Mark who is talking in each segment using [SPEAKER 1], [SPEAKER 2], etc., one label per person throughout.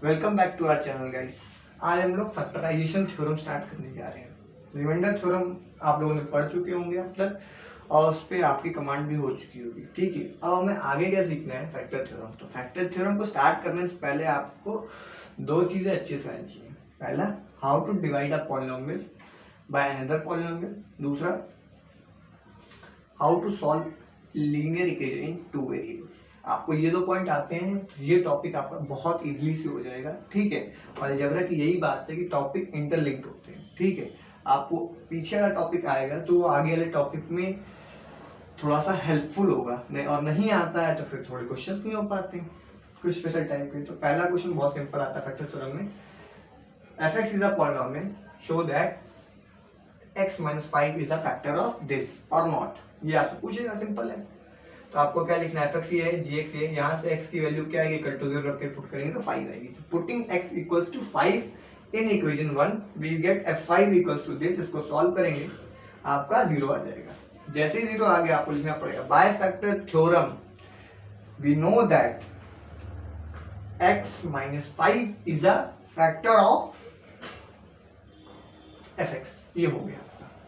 [SPEAKER 1] Welcome back to our channel guys. आज हम लोग फैक्टराइजेशन थ्योरम स्टार्ट करने जा रहे हैं। रिमाइंडर थ्योरम आप लोगों ने पढ़ चुके होंगे अब तक और उस पर आपकी कमांड भी हो चुकी होगी। ठीक है, अब हमें आगे क्या सीखना है, फैक्टर थ्योरम। तो फैक्टर थ्योरम को स्टार्ट करने से पहले आपको दो चीज़ें अच्छे से आनी चाहिए। पहला, how to divide a polynomial by another polynomial. दूसरा, how to solve linear equation in two variables. आपको ये दो पॉइंट आते हैं, ये टॉपिक आपका बहुत इजीली से हो जाएगा। ठीक है, और अलजेब्रा की यही बात है कि टॉपिक इंटरलिंक्ड होते हैं। ठीक है, आपको पीछे वाला टॉपिक आएगा तो वो आगे वाले टॉपिक में थोड़ा सा हेल्पफुल होगा, नहीं और नहीं आता है तो फिर थोड़े क्वेश्चंस नहीं हो पाते कुछ स्पेशल टाइप के। तो पहला क्वेश्चन बहुत सिंपल आता है फैक्टर थ्योरम में। f(x) is a polynomial, show that x minus 5 is a factor of this or not। ये आपसे पूछेगा, सिंपल है। तो आपको क्या लिखना है, fx ये है, gx ये है, यहाँ से x की वैल्यू क्या आएगी, इक्वल टू 0 रख के पुट करेंगे तो 5 आएगी। तो putting x equals to 5 in equation 1 we get f5 equals to this. इसको सॉल्व करेंगे आपका 0 आ जाएगा। जैसे ही 0 आ गया आपको लिखना पड़ेगा by factor theorem we know that x minus 5 is a factor of fx। ये हो गया,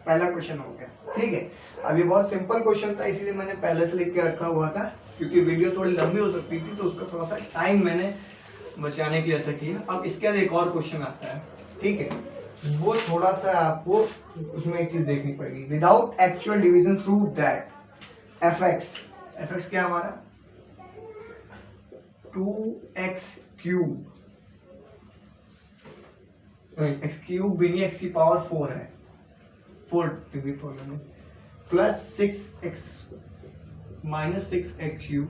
[SPEAKER 1] पहला क्वेश्चन हो गया। ठीक है, अब ये बहुत सिंपल क्वेश्चन था इसीलिए मैंने पहले से लिख के रखा हुआ था, क्योंकि वीडियो थोड़ी लंबी हो सकती थी तो उसका थोड़ा सा टाइम मैंने बचाने के लिए ऐसा किया। अब इसके बाद एक और क्वेश्चन आता है, ठीक है, वो थोड़ा सा आपको उसमें एक चीज देखनी पड़ेगी। Without actual division prove that F x क्या हमारा 2x क्यूब, एक्स क्यूब भी नहीं, एक्स की पावर 4 है, 4 डिग्री प्रॉब्लम है, plus 6x minus 6x cube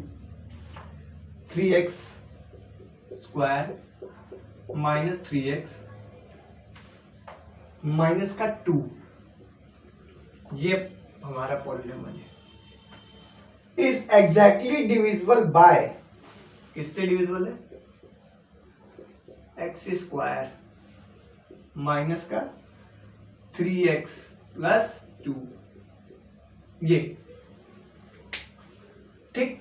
[SPEAKER 1] 3x square minus 3x minus का 2, ये हमारा पॉलिनोमियल है। इज एग्जैक्टली डिविजिबल बाय, किससे डिविजिबल है, एक्स स्क्वायर माइनस का 3x प्लस 2, ये। ठीक,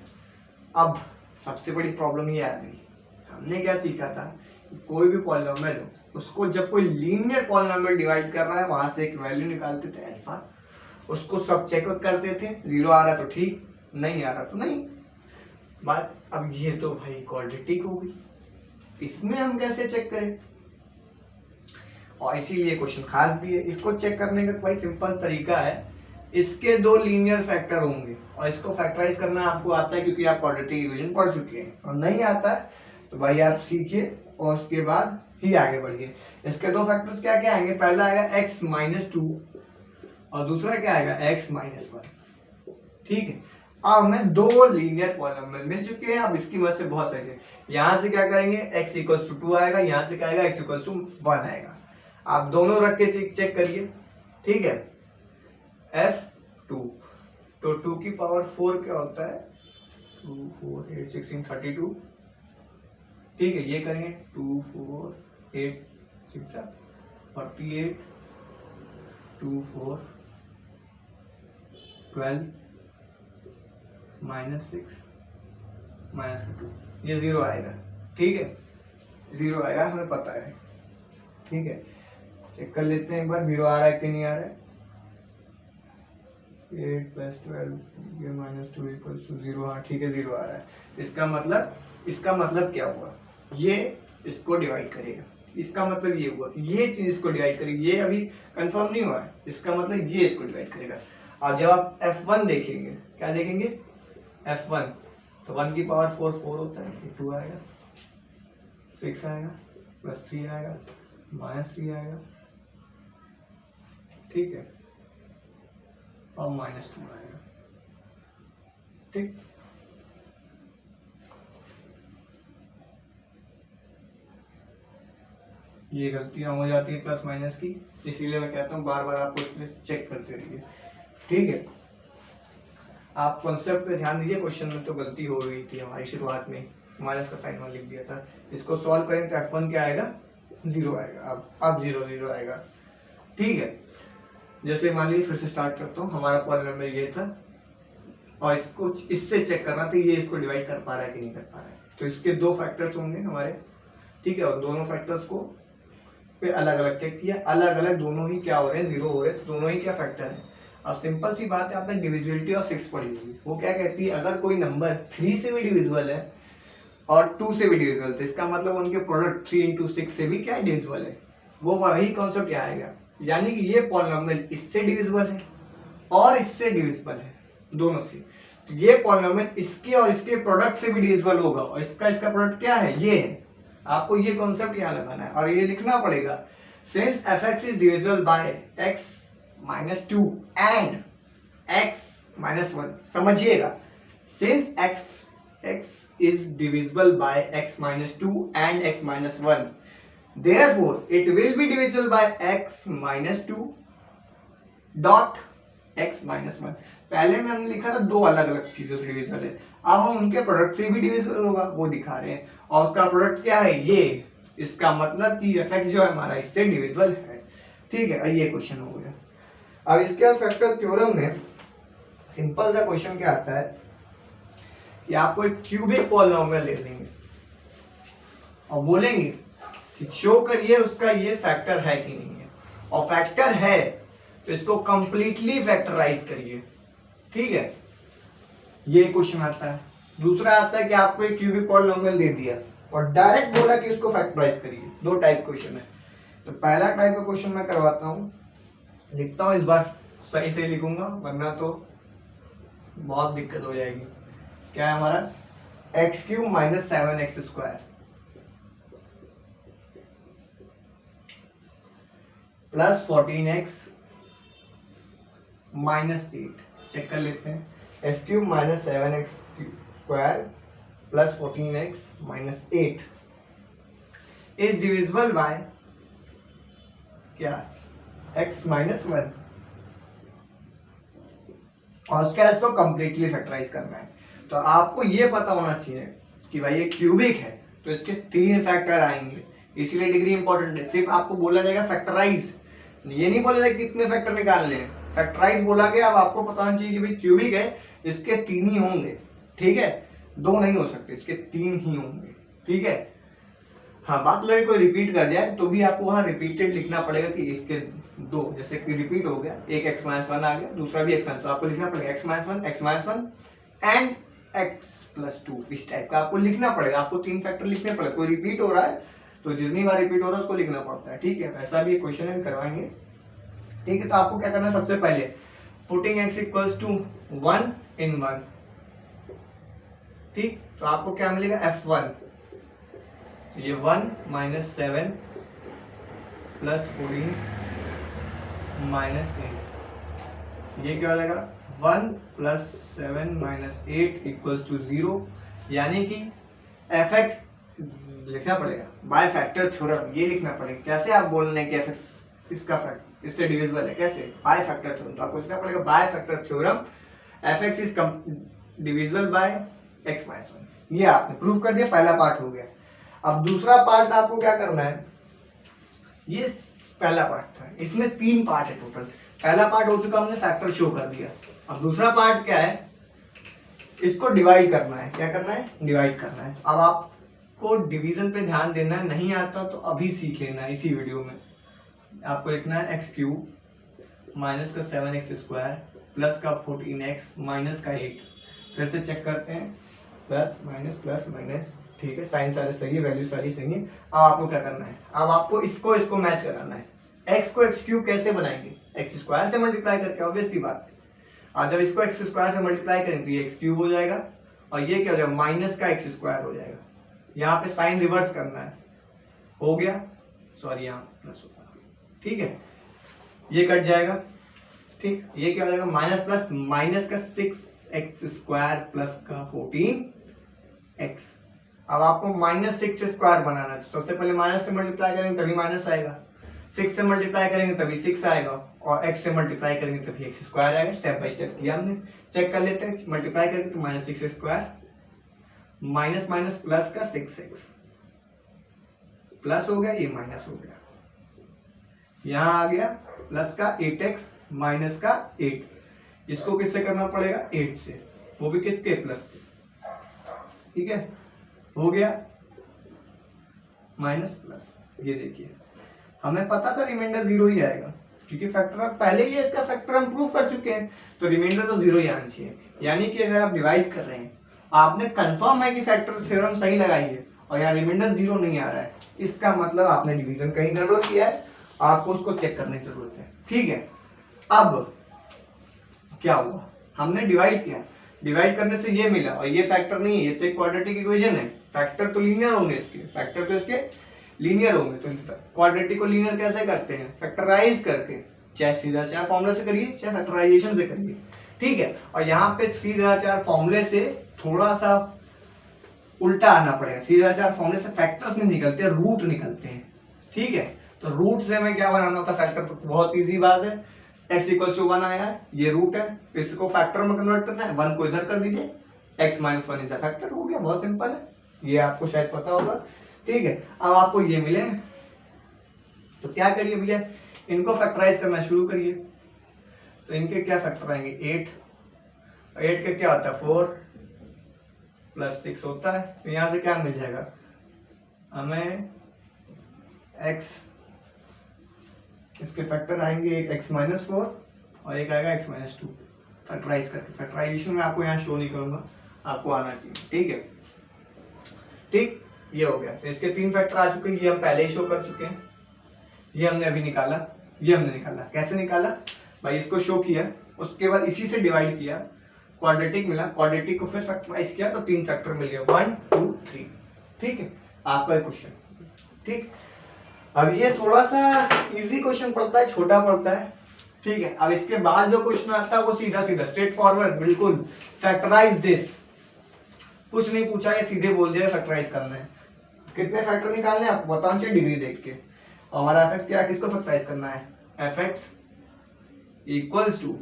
[SPEAKER 1] अब सबसे बड़ी प्रॉब्लम ये आ गई, हमने क्या सीखा था, कोई भी पॉलिनोमियल हो उसको जब कोई लीनियर पॉलिनोमियल डिवाइड कर रहा है वहां से एक वैल्यू निकालते थे अल्फा, उसको सब चेक करते थे, 0 आ रहा तो ठीक, नहीं आ रहा तो नहीं। बात अब ये तो भाई क्वाड्रेटिक हो गई, इसमें हम कैसे चेक करें, और इसीलिए क्वेश्चन खास भी है। इसको चेक करने का कोई सिंपल तरीका है, इसके दो लीनियर फैक्टर होंगे और इसको फैक्टराइज करना आपको आता है क्योंकि आप क्वाड्रेटिक इक्वेशन पढ़ चुके हैं, और नहीं आता है तो भाई आप सीखिए और उसके बाद ही आगे बढ़िए। इसके दो फैक्टर्स क्या क्या आएंगे, पहला आएगा x माइनस 2 और दूसरा क्या आएगा x माइनस 1। ठीक है, अब हमें दो लीनियर पॉलिनोमियल मिल चुके हैं। अब इसकी वजह से बहुत सही है, यहाँ से क्या करेंगे, x इक्वल्स टू 2 आएगा, यहाँ से क्या आएगा, x इक्वल्स टू 1 आएगा। आप दोनों रख के चेक करिए। ठीक है, f2 तो 2 की पावर 4 क्या होता है, 2 4 8 16 32। ठीक है, ये करेंगे 2 4 8 6 48 2 4 12 माइनस 6 माइनस 2, ये 0 आएगा। ठीक है, 0 आएगा, हमें पता है। ठीक है, चेक कर लेते हैं एक बार 0 आ रहा है कि नहीं आ रहा है। 8 प्लस 12 ये माइनस 2 इक्वल्स टू 0, हाँ ठीक है 0 आ रहा है। इसका मतलब क्या हुआ, ये इसको डिवाइड करेगा, इसका मतलब ये हुआ कि ये चीज इसको डिवाइड करेगी, ये अभी कंफर्म नहीं हुआ है, इसका मतलब ये इसको डिवाइड करेगा। और जब आप f1 देखेंगे, क्या देखेंगे, f1 तो 1 की पावर 4 4 होता है, 2 आएगा, 6 आएगा, प्लस 3 आएगा, माइनस 3 आएगा। ठीक है, और माइनस 2 आएगा। ठीक, ये गलतियां हो जाती है प्लस माइनस की, इसीलिए मैं कहता हूँ बार बार आपको इसमें चेक करते रहिए। ठीक है, आप कॉन्सेप्ट पे ध्यान दीजिए। क्वेश्चन में तो गलती हो गई थी हमारी, शुरुआत में माइनस का साइन वहां लिख दिया था। इसको सॉल्व करेंगे तो f1 क्या आएगा, 0 आएगा। अब 0 0 आएगा। ठीक है, जैसे मान लीजिए फिर से स्टार्ट करता हूँ, हमारा पॉलिनोमियल ये था और इसको इससे चेक करना था ये इसको डिवाइड कर पा रहा है कि नहीं कर पा रहा है। तो इसके दो फैक्टर्स होंगे हमारे, ठीक है, और दोनों फैक्टर्स को फिर अलग अलग चेक किया, अलग अलग दोनों ही क्या हो रहे हैं, 0 हो रहे हैं, तो दोनों ही क्या फैक्टर है। अब सिंपल सी बात है, आपने डिविजिबिलिटी ऑफ 6 पढ़ी होगी, वो क्या कहती है, अगर कोई नंबर 3 से भी डिविजिबल है और 2 से भी डिविजिबल, तो इसका मतलब उनके प्रोडक्ट 3 इंटू 6 से भी क्या डिविजिबल है। वो वही कॉन्सेप्ट यहाँ आएगा, यानी कि ये पॉलिनोमियल इससे डिविजिबल है और इससे डिविजिबल है, दोनों से। तो ये पॉलिनोमियल इसके और इसके प्रोडक्ट से भी डिविजिबल होगा, और इसका प्रोडक्ट क्या है, ये है। आपको ये कॉन्सेप्ट यहाँ लगाना है और ये लिखना पड़ेगा, since fx is divisible by x-2 and x-1। समझिएगा, since x is divisible by x-2 and x-1, therefore it will be divisible by x-2 dot x-1। पहले में हमने लिखा था दो अलग अलग चीजों से डिविजिबल है, अब हम उनके प्रोडक्ट से भी डिविजिबल होगा वो दिखा रहे हैं, और उसका प्रोडक्ट क्या है, ये। इसका मतलब कि fx जो है हमारा इससे डिविजिबल है। ठीक है, ये क्वेश्चन हो गया। अब इसके बाद फैक्टर थ्योरम में सिंपल सा क्वेश्चन क्या आता है कि आपको एक क्यूबिक पॉलिनोमियल दे देंगे और बोलेंगे कि शो करिए उसका ये फैक्टर है कि नहीं है, और फैक्टर है तो इसको कंप्लीटली फैक्टराइज करिए। ठीक है, ये क्वेश्चन आता है। दूसरा आता है कि आपको एक क्यूबिक पॉलिनोमियल दे दिया और डायरेक्ट बोला कि इसको फैक्टराइज करिए। दो टाइप क्वेश्चन है। तो पहला टाइप का क्वेश्चन मैं करवाता हूँ, लिखता हूँ, इस बार सही से लिखूंगा वरना तो बहुत दिक्कत हो जाएगी। क्या है हमारा, x³ minus 7x² plus 14x minus 8। Check कर लेते हैं, x³ minus 7x² plus 14x minus 8 is divisible by क्या, x-1, और उसके बाद इसको कंप्लीटली फैक्टराइज करना है। तो आपको ये पता होना चाहिए कि भाई ये क्यूबिक है तो इसके 3 फैक्टर आएंगे, इसीलिए डिग्री इंपॉर्टेंट है। सिर्फ आपको बोला जाएगा फैक्टराइज, ये नहीं बोला जाएगा कितने फैक्टर निकालने हैं, फैक्टराइज बोला गया। अब आपको पता होना चाहिए कि भाई क्यूबिक है, इसके 3 ही होंगे। ठीक है, 2 नहीं हो सकते, इसके 3 ही होंगे। ठीक है, हाँ, बात लगे कोई रिपीट कर जाए तो भी आपको वहां रिपीटेड लिखना पड़ेगा कि इसके 2, जैसे कि रिपीट हो गया, एक x-1 आ गया, दूसरा भी x-1, तो आपको लिखना पड़ेगा x-1 एंड x+2। इस टाइप का आपको लिखना पड़ेगा, आपको 3 फैक्टर लिखने पड़ेगा। कोई रिपीट हो रहा है तो जितनी बार रिपीट हो रहा है उसको लिखना पड़ता है। ठीक है, ऐसा भी क्वेश्चन हम करवाएंगे। ठीक है, तो आपको क्या करना है, सबसे पहले putting x equals to 1 in 1। ठीक, तो आपको क्या मिलेगा, f1, ये 1 माइनस 7 प्लस 14 माइनस 8, ये क्या हो जाएगा, 1 प्लस 7 माइनस 8 इक्वल्स टू 0। यानी कि fx लिखना पड़ेगा बाय फैक्टर थ्योरम, ये लिखना पड़ेगा। कैसे आप बोल रहे हैं कि fx इसका फैक्टर इससे डिविजिबल है, कैसे, बाय फैक्टर थ्योरम। तो आपको लिखना पड़ेगा by factor theorem fx is divisible by x-1। ये आपने प्रूव कर दिया, पहला पार्ट हो गया। अब दूसरा पार्ट आपको क्या करना है, ये पहला पार्ट था, इसमें 3 पार्ट है टोटल। पहला पार्ट हो चुका, हमने फैक्टर शो कर दिया। अब दूसरा पार्ट क्या है, इसको डिवाइड करना है। क्या करना है, डिवाइड करना है। अब आपको डिवीजन पे ध्यान देना है, नहीं आता तो अभी सीख लेना है इसी वीडियो में। आपको लिखना है x³ माइनस का 7x² प्लस का 14x माइनस का 8। फिर से चेक करते हैं, प्लस माइनस। ठीक है, साइन सारे सही है, वैल्यू सारी सही है। अब आपको क्या करना है, अब आपको इसको मैच कराना है। x को x³ कैसे बनाएंगे, x² से मल्टीप्लाई करके, ऑब्वियस सी बात है। और जब इसको x² से मल्टीप्लाई करेंगे तो ये x³ हो जाएगा, और ये क्या हो जाएगा, माइनस का x² हो जाएगा। यहाँ पे साइन रिवर्स करना है, हो गया, सॉरी यहाँ प्लस होगा। ठीक है, ये कट जाएगा। ठीक, ये क्या हो जाएगा, माइनस प्लस, माइनस का 6x² प्लस का 14x। अब आपको -6 स्क्वायर बनाना है, तो सबसे पहले माइनस से मल्टीप्लाई करेंगे तभी माइनस आएगा, 6 से मल्टीप्लाई करेंगे तभी 6 आएगा, और x से मल्टीप्लाई करेंगे तभी x² आएगा। स्टेप बाय स्टेप किया हमने, चेक कर लेते हैं। मल्टीप्लाई करेंगे तो -6 माइनस माइनस प्लस का 6x प्लस हो गया, ये माइनस हो गया, यहाँ आ गया प्लस का 8x माइनस का 8। इसको किससे करना पड़ेगा, 8 से, वो भी किसके, प्लस से। ठीक है, हो गया, माइनस प्लस, ये देखिए हमें पता था रिमाइंडर 0 ही आएगा क्योंकि फैक्टर पहले ही इसका फैक्टर हम प्रूव कर चुके हैं, तो रिमाइंडर तो 0 ही आना चाहिए। यानी कि अगर आप डिवाइड कर रहे हैं, आपने कंफर्म है कि फैक्टर थ्योरम सही लगाई है और यहाँ रिमाइंडर 0 नहीं आ रहा है, इसका मतलब आपने डिवीजन कहीं गड़बड़ किया है, आपको उसको चेक करने की जरूरत है। ठीक है, अब क्या हुआ, हमने डिवाइड किया, डिवाइड करने से ये मिला और ये फैक्टर नहीं है, ये तो एक क्वाड्रेटिक इक्वेशन है, फैक्टर तो लीनियर होंगे इसके, फैक्टर तो इसके लीनियर होंगे। तो क्वाड्रेटिक को लीनियर कैसे करते हैं, फैक्टराइज करके, चाहे सीधा चार फॉर्मूला से करिए चाहे फैक्टराइजेशन से करिए। ठीक है, और यहाँ पे सीधा चार फॉर्मूले से थोड़ा सा उल्टा आना पड़ेगा, सीधा चार फॉर्मूले से फैक्टर्स नहीं निकलते, रूट निकलते हैं। ठीक है, तो रूट से हमें क्या बनाना होता है, फैक्टर, तो बहुत ईजी बात है, x इक्वल टू 1 आया है, ये रूट है, इसको फैक्टर में कन्वर्ट करना है, 1 को इधर कर दीजिए, x minus 1 is a factor, हो गया, बहुत सिंपल है, ये आपको शायद पता होगा। ठीक है, अब आपको ये मिले तो क्या करिए भैया, इनको फैक्टराइज करना शुरू करिए। तो इनके क्या फैक्टर आएंगे, 8 के क्या होता है 4 प्लस 6 होता है, तो यहाँ से क्या मिल जाएगा हमें, x, इसके फैक्टर आएंगे, एक x माइनस 4 और एक आएगा x माइनस 2, फैक्टराइज करके, फैक्टराइजेशन में आपको यहाँ शो नहीं करूंगा, आपको आना चाहिए। ठीक है, ठीक, ये हो गया, तो इसके 3 फैक्टर आ चुके हैं, ये हम पहले ही शो कर चुके हैं, ये हमने अभी निकाला, ये हमने निकाला, कैसे निकाला भाई, इसको शो किया, उसके बाद इसी से डिवाइड किया, क्वाड्रेटिक मिला, क्वाड्रेटिक को फिर फैक्टराइज किया तो 3 फैक्टर मिल गया, 1 2 3। ठीक है, आपका क्वेश्चन। ठीक, अब ये थोड़ा सा इजी क्वेश्चन पड़ता है, छोटा पड़ता है। ठीक है, अब इसके बाद जो क्वेश्चन आता है वो सीधा सीधा स्ट्रेट फॉरवर्ड, बिल्कुल फैक्टराइज दिस, कुछ नहीं पूछा, ये सीधे बोल दिया फैक्टराइज करना है, कितने फैक्टर निकालने हैं आपको बताना चाहिए डिग्री देख के। और हमारा एफ एक्स क्या, किसको फैक्टराइज करना है, एफ एक्स इक्वल्स टू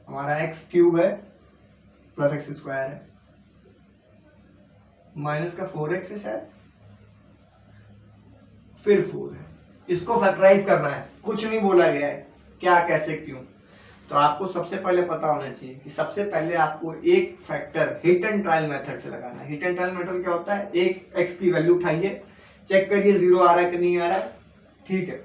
[SPEAKER 1] हमारा एक्स क्यूब है प्लस एक्स स्क्वायर है माइनस का 4x है शायद, फिर 4 है, इसको फैक्टराइज करना है, कुछ नहीं बोला गया है क्या कैसे क्यों। तो आपको सबसे पहले पता होना चाहिए कि सबसे पहले आपको एक factor hit and trial method से लगाना है। हिट एंड ट्रायल मेथड क्या होता है, एक x की वैल्यू उठाइए, चेक करिए 0 आ रहा है कि नहीं आ रहा है। ठीक है,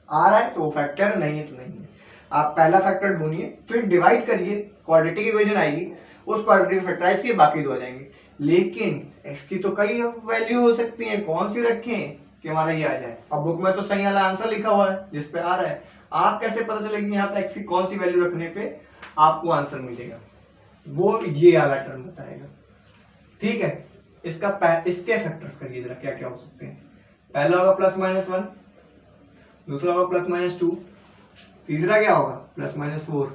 [SPEAKER 1] आ रहा है तो फैक्टर, नहीं है तो नहीं है, आप पहला फैक्टर ढूंढिए, फिर डिवाइड करिए, क्वाड्रेटिक इक्वेशन आएगी, उस क्वाड्रेटिक फैक्टराइज किए, बाकी 2 आ जाएंगे। लेकिन x की तो कई वैल्यू हो सकती है, कौन सी रखें कि हमारा ये आ जाए। अब बुक में तो सही वाला आंसर लिखा हुआ है जिस पे आ रहा है, आप कैसे पता चलेगी यहाँ पे x की कौन सी वैल्यू रखने पे आपको आंसर मिलेगा, वो ये वाला टर्म बताएगा। ठीक है, इसके फैक्टर्स करिए जरा, क्या क्या हो सकते हैं। पहला होगा प्लस माइनस 1, दूसरा होगा प्लस माइनस 2, तीसरा क्या होगा प्लस माइनस 4।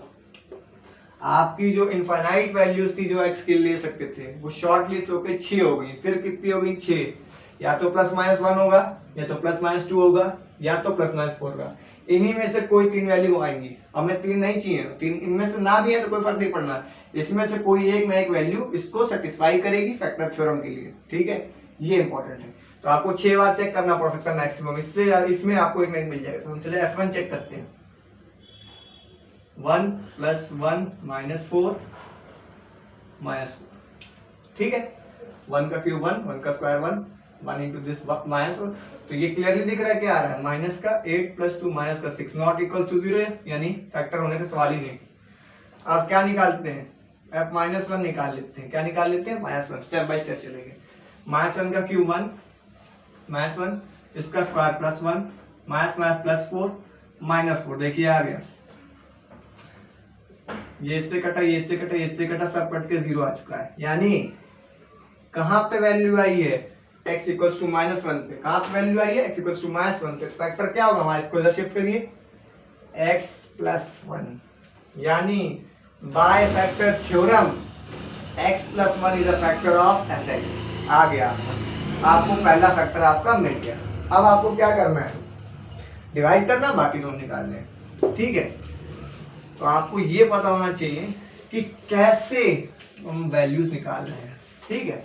[SPEAKER 1] आपकी जो इनफाइनाइट वैल्यूज थी जो x के ले सकते थे, वो शॉर्ट लिस्ट होकर 6 हो गई, सिर्फ कितनी हो गई 6, या तो प्लस माइनस 1 होगा, या तो प्लस माइनस 2 होगा, या तो प्लस माइनस 4 होगा, इन्हीं में से कोई 3 वैल्यू आएंगी। हमें 3 नहीं चाहिए, 3 इनमें से ना भी है तो कोई फर्क नहीं पड़ना, इसमें से कोई एक ना एक वैल्यू इसको सेटिस्फाई करेगी फैक्टर थ्योरम के लिए। ठीक है, ये इंपॉर्टेंट है, तो आपको 6 बार चेक करना पड़ सकता है मैक्सिमम, इससे इसमें आपको एक मिल जाएगा। तो हम चले F1 चेक करते हैं, 1 प्लस 1 माइनस 4 माइनस 4। ठीक है, 1 का क्यूब 1, 1 का स्क्वायर 1, 1 इंटू दिस माइनस 4, तो ये क्लियरली दिख रहा है क्या आ रहा है, माइनस का 8 प्लस 2 माइनस का 6 नॉट इक्वल टू 0 है, यानी फैक्टर होने का सवाल ही नहीं। अब क्या निकालते हैं, f माइनस 1 निकाल लेते हैं, क्या निकाल लेते हैं माइनस 1, स्टेप बाय स्टेप चलेंगे। माइनस 1 का क्यूब 1 माइनस 1, इसका square plus 1 minus minus plus 4 minus 4, देखिए आ गया, ये इससे कटा, ये इससे कटा, ये इससे कटा, सब कट के 0 आ चुका है। यानी कहां पे वैल्यू आई है, x इक्वल्स टू माइनस 1 पे, कहां पे वैल्यू आई है, x इक्वल्स टू माइनस 1 पे, फैक्टर क्या होगा हमारा, इसको इधर शिफ्ट करिए, x प्लस 1, यानी bye factor theorem x plus 1 is a factor of fx। आ गया, आपको पहला फैक्टर आपका मिल गया। अब आपको क्या करना है, डिवाइड करना, बाकी दोनों निकालने हैं। ठीक है, तो आपको ये पता होना चाहिए कि कैसे हम वैल्यूज निकाल रहे हैं। ठीक है,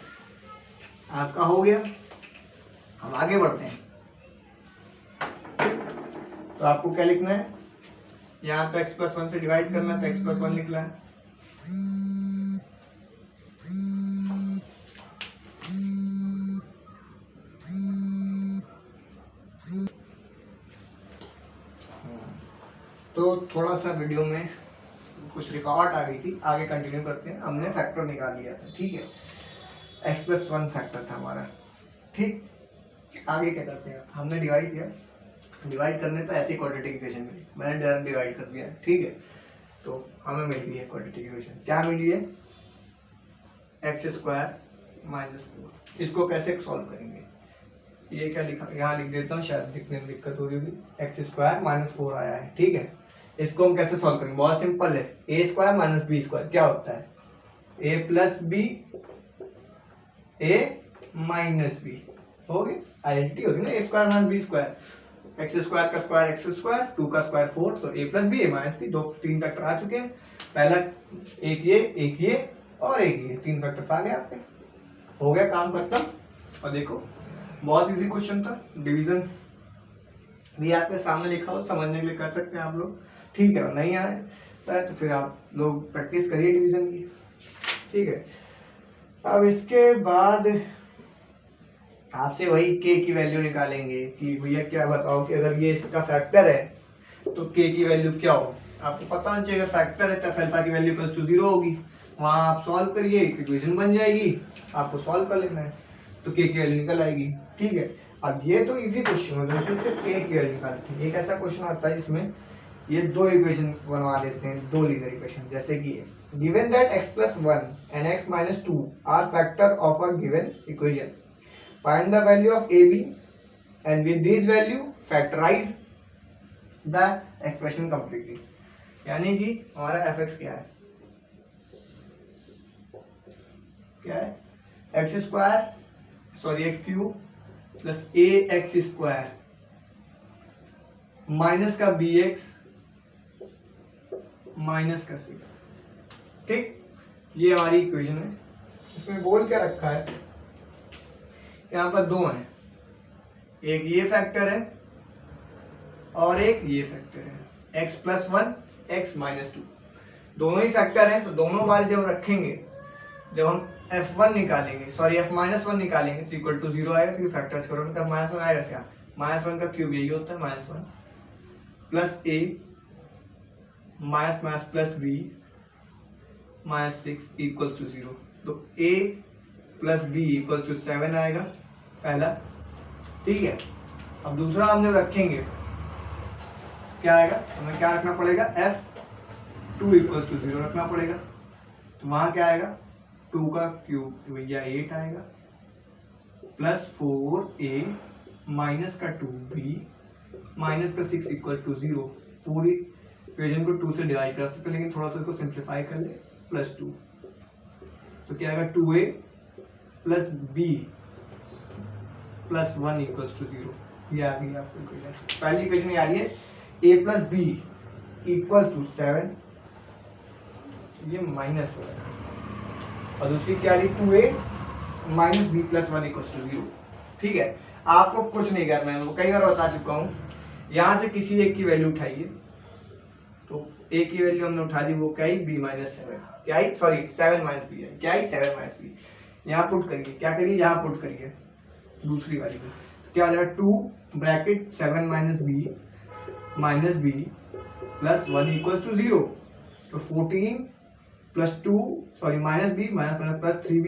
[SPEAKER 1] आपका हो गया, हम आगे बढ़ते हैं। तो आपको क्या लिखना है, यहाँ तो x प्लस 1 से डिवाइड करना, तो x प्लस 1 लिखना है, तो थोड़ा सा वीडियो में कुछ रिकॉर्ड आ गई थी, आगे कंटिन्यू करते हैं। हमने फैक्टर निकाल लिया था, ठीक है, x+1 फैक्टर था हमारा, ठीक। आगे क्या करते हैं, हमने डिवाइड किया, डिवाइड करने पर ऐसी क्वाड्रेटिक इक्वेशन मिली, मैंने डायरेक्ट डिवाइड कर दिया, ठीक है। तो हमें मिल गई है क्वाड्रेटिक इक्वेशन, क्या मिली है, x² - 4। इसको कैसे सॉल्व करेंगे, ये क्या लिखा, यहाँ लिख देता हूँ, शायद दिखने में दिक्कत हो रही होगी। x² - 4 आया है, ठीक है। इसको हम कैसे सॉल्व करेंगे, बहुत सिंपल है, a² - b² क्या होता है, a + b a - b, हो गई आइडेंटिटी होगी ना, a² - b², x² का स्क्वायर x², 2 का स्क्वायर 4, तो a + b a - b, 3 factor आ चुके हैं। पहला एक ये और एक ये, 3 फैक्टर आ गए आपके, हो गया काम खत्म। और देखो बहुत इजी क्वेश्चन था, डिवीजन भी आपके सामने लिखा हो, समझने के लिए कर सकते हैं आप लोग, ठीक है। और नहीं आए तो फिर आप लोग प्रैक्टिस करिए डिवीजन की, ठीक है। अब इसके बाद आपसे वही k की वैल्यू निकालेंगे कि भैया क्या बताओ कि अगर ये इसका फैक्टर है तो k की वैल्यू क्या हो। आपको पता होना चाहिए, अगर फैक्टर है तो अल्फा की वैल्यू = 0 होगी, वहां आप सॉल्व करिए, इक्वेशन बन जाएगी, आपको सॉल्व कर लेना है, तो k की वैल्यू निकल आएगी, ठीक है। अब ये तो इजी क्वेश्चन है, इसमें सिर्फ k की वैल्यू निकालते हैं। एक ऐसा क्वेश्चन आता है जिसमें ये दो इक्वेशन बनवा देते हैं, दो लीनियर इक्वेशन, जैसे कि given that x+1 and x-2 are factor of a given equation, find the value of ab and with this value factorize the expression completely। यानी कि हमारा fx क्या है, x³ प्लस ax² माइनस का bx minus का 6, ठीक। ये हमारी इक्वेशन है। इसमें बोल क्या रखा है, यहाँ पर दो हैं, एक ये फैक्टर है और एक ये फैक्टर है, x+1 x-2, दोनों ही फैक्टर हैं। तो दोनों बार जब रखेंगे, जब हम f1 निकालेंगे, सॉरी f-1 निकालेंगे तो इक्वल टू 0 आएगा, क्योंकि फैक्टर छोड़ोगे तब -1 आएगा। क्या, -1 का क्यूब यही होता है, -1 plus a minus plus b -6 equals to 0। तो a plus b equals to 7 आएगा पहला, ठीक है। अब दूसरा हमने रखेंगे, क्या आएगा, हमें क्या रखना पड़ेगा, f2 इक्वल्स टू 0 रखना पड़ेगा। तो वहां क्या आएगा, 2 का क्यूब भैया 8 आएगा, प्लस 4a माइनस का 2b माइनस का 6 इक्वल टू 0। पूरी इक्वेशन को 2 से डिवाइड कर सकते हैं, लेकिन थोड़ा सा इसको सिंप्लीफाई कर ले, +2। तो क्या आएगा, 2a plus b plus 1 equals to 0। ये आ गई आपको इक्वेशन। पहली इक्वेशन ये आ रही है, a plus b equals to 7, ये माइनस हो जाएगा, और दूसरी क्या आ रही, 2a minus b plus 1 equals to 0, ठीक है। आपको कुछ नहीं करना है, मैं कई बार बता चुका हूँ। यहाँ से किसी एक की वैल्यू उठाइए, तो a की वैल्यू हमने उठा दी, वो क्या आई, b - 7, क्या आई, सॉरी 7 - b है, क्या आई, 7 - b। यहाँ पुट करिए, क्या करिए, यहाँ पुट करिए दूसरी वाली को, क्या हो जाएगा, 2 bracket 7 - b minus b plus 1 equals to 0। तो 14 plus 2 sorry minus b minus plus 3b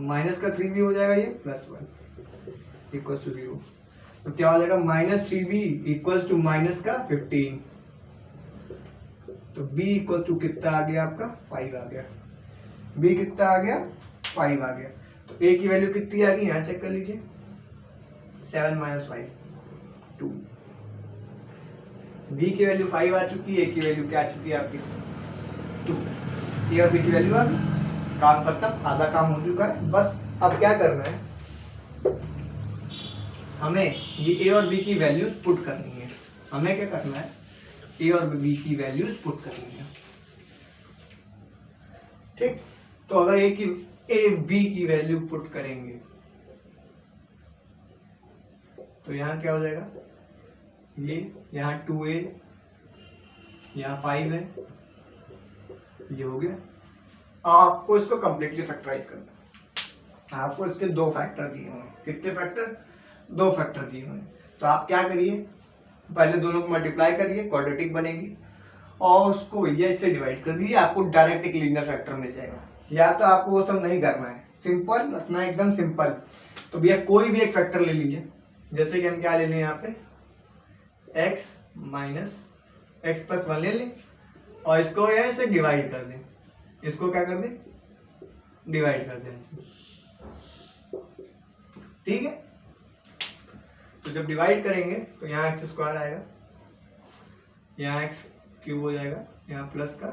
[SPEAKER 1] minus का 3b हो जाएगा, ये प्लस 1 इक्वल्स टू 0। तो क्या हो जाएगा, -3b इक्वल्स टू माइनस का 15। तो b इक्वल्स टू कितना आ गया आपका, 5 आ गया। b कितना आ गया, 5 आ गया। तो a की वैल्यू कितनी आ गई, यहाँ चेक कर लीजिए, 7 - 5 2। b की वैल्यू 5 आ चुकी है, a की वैल्यू क्या आ चुकी है आपकी, 2। a और b की वैल्यू आ गई, काम खत्म, आधा काम हो चुका है। बस अब क्या करना है, हमें ये a और b की वैल्यूज पुट करनी है। हमें क्या करना है, a और b की वैल्यूज पुट करनी है, ठीक। तो अगर a b की वैल्यू पुट करेंगे तो यहाँ क्या हो जाएगा, ये यहाँ 2a, यहाँ 5 है, ये हो गया। आपको इसको कंप्लीटली फैक्टराइज करना है। आपको इसके 2 फैक्टर दिए हुए हैं, कितने फैक्टर, 2 फैक्टर दिए हुए हैं। तो आप क्या करिए, पहले दोनों को मल्टीप्लाई करिए, क्वाड्रेटिक बनेगी, और उसको भैया इससे डिवाइड कर दीजिए, आपको डायरेक्ट एक लीनियर फैक्टर मिल जाएगा। या तो आपको वो सब नहीं करना है, सिंपल रखना है, एकदम सिंपल। तो भैया कोई भी एक फैक्टर ले लीजिए, जैसे कि हम क्या ले लें यहाँ पे x माइनस एक्स प्लस 1 ले लें, और इसको यहाँ से डिवाइड कर दें, इसको क्या कर दें, डिवाइड कर दें, ठीक है। तो जब डिवाइड करेंगे तो यहाँ एक्स स्क्वायर आएगा, यहाँ एक्स क्यूब हो जाएगा, यहाँ प्लस का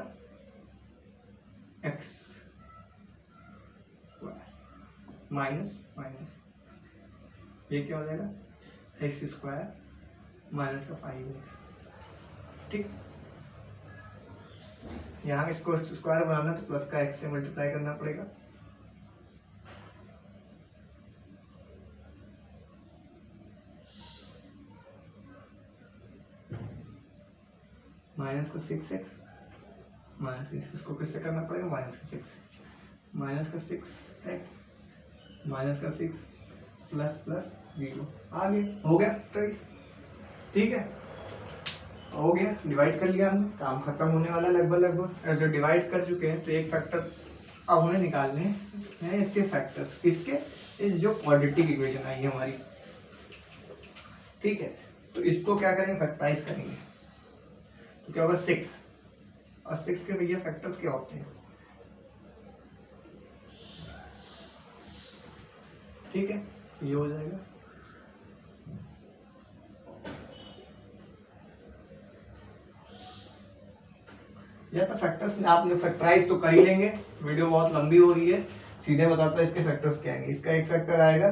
[SPEAKER 1] एक्स माइनस माइनस, ये क्या हो जाएगा, एक्स स्क्वायर माइनस का 5x, ठीक। यहाँ इसको स्क्वायर बनाना तो प्लस का एक्स से मल्टीप्लाई करना पड़ेगा, माइनस का 6x माइनस 6, इसको किससे करना पड़ेगा, माइनस का 6, माइनस का 6x माइनस का 6 प्लस प्लस 0, आगे हो गया, ठीक है, हो गया, डिवाइड कर लिया हमने, काम खत्म होने वाला लगभग। जो डिवाइड कर चुके हैं तो एक फैक्टर अब हमें निकालने हैं इसके फैक्टर्स, किसके, इस जो क्वाड्रेटिक इक्वेशन आई है हमारी, ठीक है। तो इसको क्या करेंगे, फैक्टराइज करेंगे, तो क्या होगा 6, और 6 के भैया फैक्टर्स क्या होते हैं, ठीक है, ये हो जाएगा, या तो फैक्टर्स आपने फैक्टराइज तो कर ही लेंगे, वीडियो बहुत लंबी हो रही है, सीधे बताता है इसके फैक्टर्स क्या आएंगे। इसका एक फैक्टर आएगा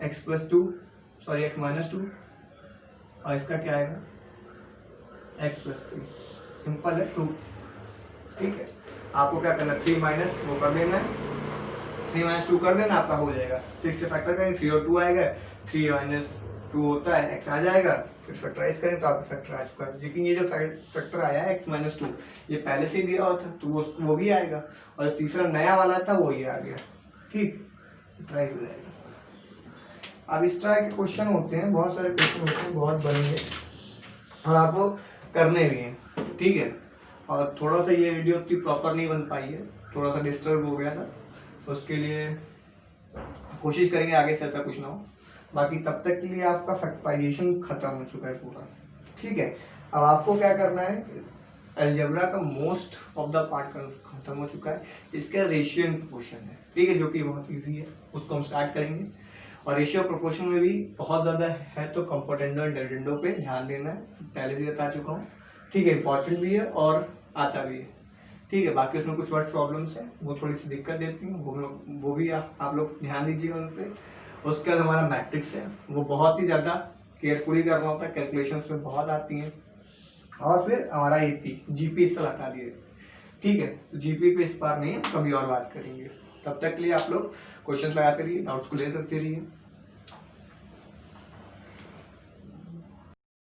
[SPEAKER 1] x plus 2, sorry x minus 2, और इसका क्या आएगा x प्लस 3, सिंपल है 2, ठीक है। आपको क्या करना है, 3 माइनस वो कर देना है, 3 माइनस 2 कर देना, आपका हो जाएगा 6 के फैक्टर करेंगे, 3 और 2 आएगा, 3 माइनस 2 होता है x आ जाएगा, फिर फैक्टराइज करें तो आपका फैक्टर आ चुका है। लेकिन ये जो फैक्टर आया है x माइनस 2, ये पहले से ही दिया हुआ था तो वो भी आएगा, और तीसरा नया वाला था वो ये आ गया, ठीक, फैक्टराइज हो जाएगा। अब इस तरह के क्वेश्चन होते हैं, बहुत सारे क्वेश्चन होते हैं, बहुत बनेंगे और आपको करने भी हैं, ठीक है। और थोड़ा सा ये वीडियो उतनी प्रॉपर नहीं बन पाई है, थोड़ा सा डिस्टर्ब हो गया था, तो उसके लिए कोशिश करेंगे आगे से ऐसा कुछ ना हो। बाकी तब तक के लिए आपका फैक्टराइजेशन खत्म हो चुका है पूरा, ठीक है। अब आपको क्या करना है, अलजेब्रा का मोस्ट ऑफ द पार्ट खत्म हो चुका है, इसका रेशियो एंड प्रोपोर्शन है, ठीक है, जो कि बहुत इजी है, उसको हम स्टार्ट करेंगे। और रेशियो प्रोपोर्शन में भी बहुत ज़्यादा है, तो कंपोनेंडो और डेरिवेटिव पे ध्यान देना है, पहले से बता चुका हूँ, ठीक है, इंपॉर्टेंट भी है और आता भी है, ठीक है। बाकी उसमें कुछ वर्ड प्रॉब्लम्स हैं, वो थोड़ी सी दिक्कत देती हैं, वो भी आप लोग ध्यान दीजिएगा उन पर। उसके बाद हमारा मैट्रिक्स है, वो बहुत ही ज़्यादा केयरफुली करना होता है, कैलकुलेशंस में बहुत आती हैं। और फिर हमारा एपी जीपी इससे हटा दिए, ठीक है, तो जीपी पे इस बार नहीं, कभी और बात करेंगे। तब तक के लिए आप लोग क्वेश्चन लगाते रहिए, डाउट्स को क्लियर करते रहिए।